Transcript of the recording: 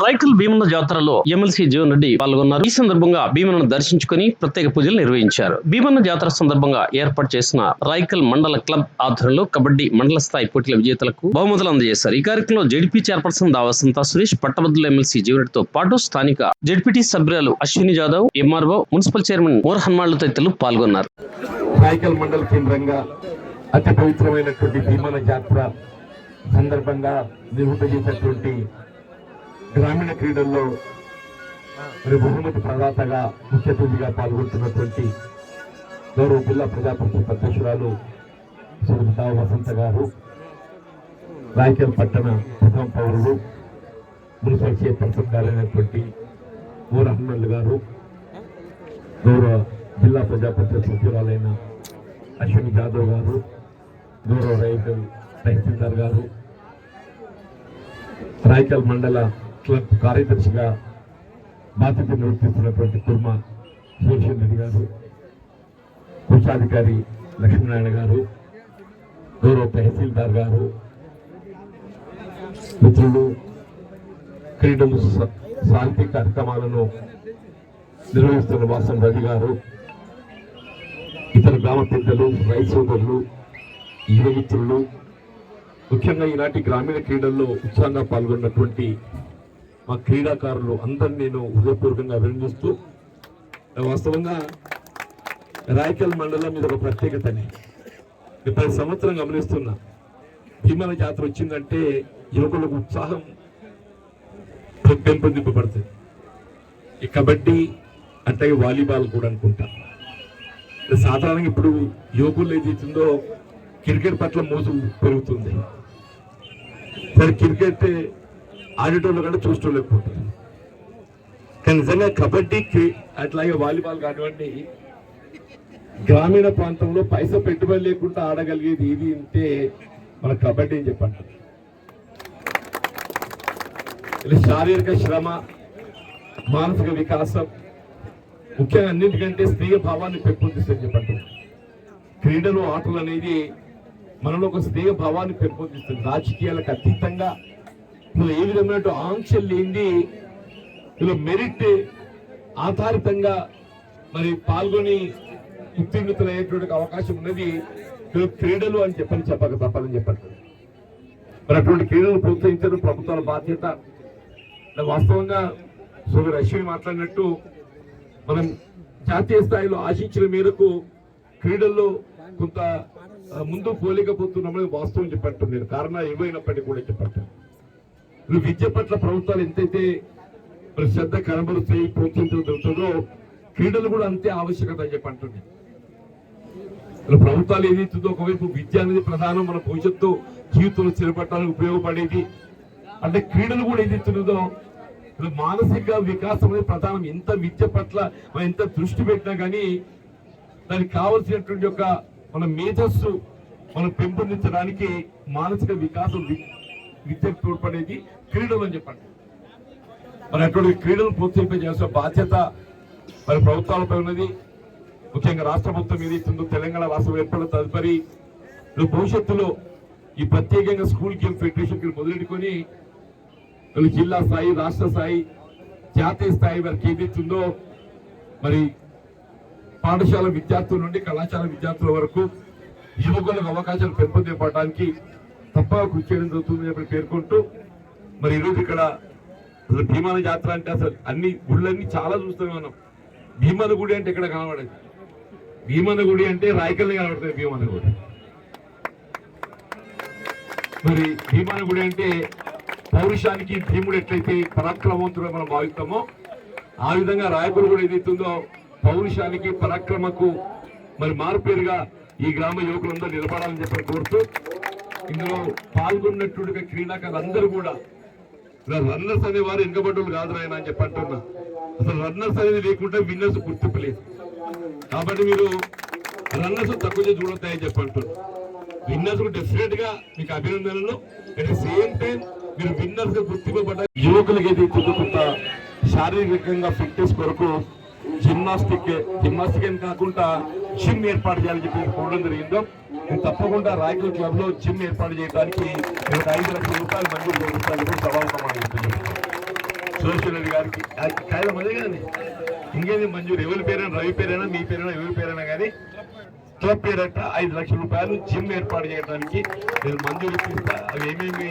రైకల్ భీమన్న జాతరలో ఎమ్మెల్సీ జీవన్ రెడ్డి పాల్గొన్నారు. ఈ సందర్భంగా భీమన్నను దర్శించుకుని ప్రత్యేక పూజలు నిర్వహించారు. భీమన్న జాతర సందర్భంగా ఏర్పాటు చేసిన రైకల్ మండల క్లబ్ ఆధ్వర్యంలో కబడ్డీ మండల స్థాయి పోటీల విజేతలకు బహుమతులు అందజేశారు. ఈ కార్యక్రమంలో జెడ్పీ చైర్పర్సన్ దావా సంతా సురేష్, పట్టభద్రుల ఎమ్మెల్సీ జీవన్ రెడ్డితో పాటు స్థానిక జెడ్పీటీ సభ్యులు Ashwini Jadhav, MRO, municipal chairman More హన్మాళ్లు తదితరులు పాల్గొన్నారు. రైకల్ మండల కేంద్రంగా అతి పవిత్రమైనటువంటి భీమన్న జాతర సందర్భంగా నిర్వహించేటటువంటి గ్రామీణ క్రీడల్లో బహుమతి ప్రదాతగా ముఖ్య అతిథిగా పాల్గొంటున్నటువంటి గౌరవ జిల్లా ప్రజా పరిషత్ అధ్యక్షురాలు శ్రీమతి వసంత గారు, రాయకల్ పట్టణ ప్రథమ పౌరులు, మున్సిపల్ చైర్పర్సన్ గారైనటువంటి మోర్ హన్మల్ గారు, గౌరవ జిల్లా ప్రజా పరిషత్ సభ్యురాలైన అశ్విని జాదవ్ గారు, గౌరవ రైకల్ తహసీల్దార్ గారు, రాయకల్ మండల క్లబ్ కార్యదర్శిగా బాధ్యత నిర్వర్తిస్తున్నటువంటి కుర్మ సురేషన్ రెడ్డి గారు, కోశాధికారి లక్ష్మీనారాయణ గారు, గౌరవ తహసీల్దార్ గారు, మిత్రులు, క్రీడలు సాహిత్య కార్యక్రమాలను నిర్వహిస్తున్న వాసం రవి గారు, ఇతర గ్రామ పెద్దలు, రైతు సోదరులు, యువ మిత్రులు, ముఖ్యంగా ఈనాటి గ్రామీణ క్రీడల్లో ఉత్సాహంగా పాల్గొన్నటువంటి మా క్రీడాకారులు అందరినీ నేను హృదయపూర్వకంగా అభినందిస్తూ, వాస్తవంగా రాయకల్ మండలం మీద ఒక ప్రత్యేకతని ప్రతి సంవత్సరం గమనిస్తున్నా. భీమన్న జాతర వచ్చిందంటే యువకులకు ఉత్సాహం పెంపొందింపబడుతుంది. ఈ కబడ్డీ అంటే వాలీబాల్ కూడా అనుకుంటా. సాధారణంగా ఇప్పుడు యువకులు ఏదైతుందో క్రికెట్ పట్ల మోజు పెరుగుతుంది. సరే, క్రికెట్ ఆడేటోళ్ళు కంటే చూసేటోళ్ళు ఎక్కువ ఉంటారు. కానీ నిజంగా కబడ్డీకి అట్లాగే వాలీబాల్ కానివ్వండి, గ్రామీణ ప్రాంతంలో పైసా పెట్టుబడి లేకుండా ఆడగలిగేది ఇది అంటే మన కబడ్డీ అని చెప్పంటారు. శారీరక శ్రమ, మానసిక వికాసం, ముఖ్యంగా అన్నింటికంటే స్నేహ భావాన్ని పెంపొందిస్తుందని చెప్పంటారు. క్రీడలు, ఆటలు అనేది మనలో ఒక స్నేహ భావాన్ని పెంపొందిస్తుంది. రాజకీయాలకు అతీతంగా ఏ విధమైన ఆంక్షలు లేని మెరిట్ ఆధారితంగా మరి పాల్గొని ఉత్తీర్ణులయ్యేటువంటి అవకాశం ఉన్నది క్రీడలు అని చెప్పక తప్పదని చెప్పండి. మరి అటువంటి క్రీడలు ప్రోత్సహించడం ప్రభుత్వాల బాధ్యత. వాస్తవంగా సోదరు అశ్విని మాట్లాడినట్టు మనం జాతీయ స్థాయిలో ఆశించిన మేరకు క్రీడల్లో కొంత ముందు పోలేకపోతున్నామని వాస్తవం చెప్పట్టు. నేను కారణాలు ఏమైనప్పటికీ కూడా చెప్పట్టు. విద్య పట్ల ప్రభుత్వాలు ఎంతైతే శ్రద్ధ కనబరుస్తాయి, ప్రోత్సహించడం జరుగుతుందో క్రీడలు కూడా అంతే ఆవశ్యకత అని చెప్పంటుంది. ప్రభుత్వాలు ఏదైతుందో ఒకవైపు విద్య అనేది ప్రధానం, మన భవిష్యత్తు జీవితంలో స్థిరపడటానికి ఉపయోగపడేది. అంటే క్రీడలు కూడా ఏదైతున్నదో మానసిక వికాసం అనేది ప్రధానం. ఎంత విద్య పట్ల మనం ఎంత దృష్టి పెట్టినా కానీ దానికి కావలసినటువంటి యొక్క మన మేధస్సు మనం పెంపొందించడానికి మానసిక వికాసం విద్యకు తోడ్పడేది క్రీడలు అని చెప్పండి. మరి అటువంటి క్రీడలు ప్రోత్సహింపజేయాల్సిన బాధ్యత మరి ప్రభుత్వాలపై ఉన్నది. ముఖ్యంగా రాష్ట్ర ప్రభుత్వం ఏదైతుందో తెలంగాణ రాష్ట్రం ఏర్పడిన తదుపరి భవిష్యత్తులో ఈ ప్రత్యేకంగా స్కూల్ గేమ్ ఫెడరేషన్ మొదలెట్టుకొని జిల్లా స్థాయి, రాష్ట్ర స్థాయి, జాతీయ స్థాయి వరకు ఏదైతుందో మరి పాఠశాల విద్యార్థుల నుండి కళాశాల విద్యార్థుల వరకు యువకులకు అవకాశాలు పెంపొందింపడానికి తప్పగా కృషి చేయడం జరుగుతుందని చెప్పి పేర్కొంటూ, మరి ఈరోజు ఇక్కడ అసలు భీమన్న జాతర అంటే అసలు అన్ని గుళ్ళన్నీ చాలా చూస్తాం మనం. భీమన్న గుడి అంటే ఇక్కడ కనబడేది, భీమన్న గుడి అంటే రాయకల్ని కనబడుతుంది. భీమన్న గుడి మరి భీమన్న గుడి అంటే పౌరుషానికి భీముడు ఎట్లయితే పరాక్రమవంతుడు మనం భావిస్తామో ఆ విధంగా రాయకుడు కూడా ఏదైతుందో పౌరుషానికి, పరాక్రమకు మరి మారుపేరుగా ఈ గ్రామ యువకులందరూ నిలబడాలని చెప్పి కోరుతూ, ఇందులో పాల్గొన్నటువంటి క్రీడాకారులందరూ కూడా రన్నర్స్ అనేవారు వెనుకబడ్డోళ్ళు కాదు ఆయన అని చెప్పి అంటున్నా. అసలు రన్నర్స్ అనేది లేకుండా విన్నర్స్ గుర్తింపు లేదు. కాబట్టి మీరు రన్నర్స్ తక్కువ చూడొద్దాయని చెప్పి అంటున్నారు. విన్నర్స్ డెఫినెట్ గా మీకు అభినందనలు. అట్ ద సేమ్ టైం మీరు విన్నర్స్ గా గుర్తింపబడ్డ యువకులకి ఏదైతే కొంత శారీరకంగా ఫిట్నెస్ కొరకు జిమ్నాస్టిక్ అని కాకుండా జిమ్ ఏర్పాటు చేయాలని చెప్పి కోరడం జరిగిందో, నేను తప్పకుండా రాయకల్ క్లబ్ లో జిమ్ ఏర్పాటు చేయడానికి 5 లక్షల రూపాయలు మంజూరు చేయించాలని సభాముఖం సోషల్ గారికి కాగితం అదే కానీ ఇంకేది మంజూరు ఎవరి పేరైనా రవి పేరైనా మీ పేరైనా ఎవరి పేరైనా కానీ క్లబ్ పేరట 5 లక్షల రూపాయలు జిమ్ ఏర్పాటు చేయడానికి నేను మంజూరు ఇప్పిస్తా. అవి ఏమేమి